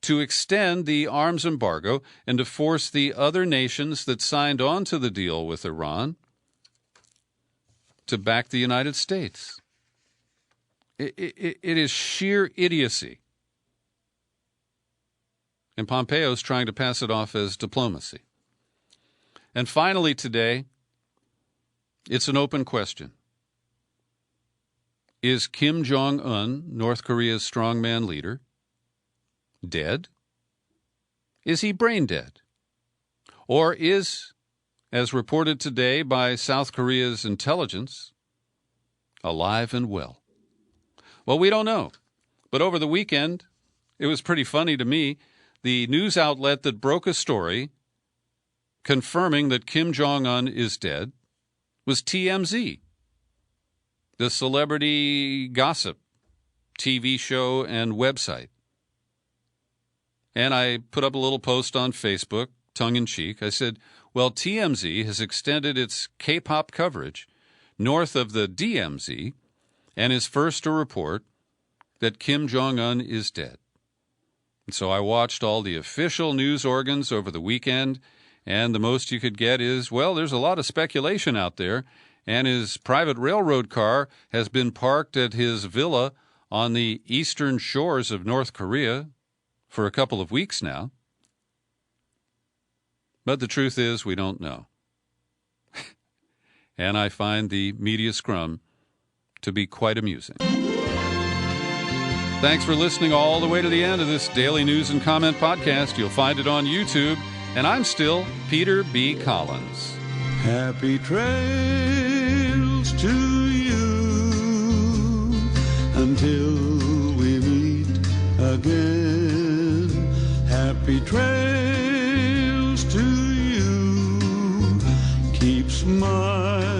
to extend the arms embargo and to force the other nations that signed on to the deal with Iran to back the United States. It is sheer idiocy. And Pompeo's trying to pass it off as diplomacy. And finally today, it's an open question. Is Kim Jong-un, North Korea's strongman leader, dead? Is he brain dead? Or is, as reported today by South Korea's intelligence, alive and well? Well, we don't know. But over the weekend, it was pretty funny to me. The news outlet that broke a story confirming that Kim Jong-un is dead was TMZ, the celebrity gossip TV show and website. And I put up a little post on Facebook, tongue-in-cheek. I said, well, TMZ has extended its K-pop coverage north of the DMZ and is first to report that Kim Jong-un is dead. So I watched all the official news organs over the weekend, and the most you could get is, well, there's a lot of speculation out there, and his private railroad car has been parked at his villa on the eastern shores of North Korea for a couple of weeks now. But the truth is, we don't know. And I find the media scrum to be quite amusing. Thanks for listening all the way to the end of this daily news and comment podcast. You'll find it on YouTube. And I'm still Peter B. Collins. Happy trails to you until we meet again. Happy trails to you. Keep smiling.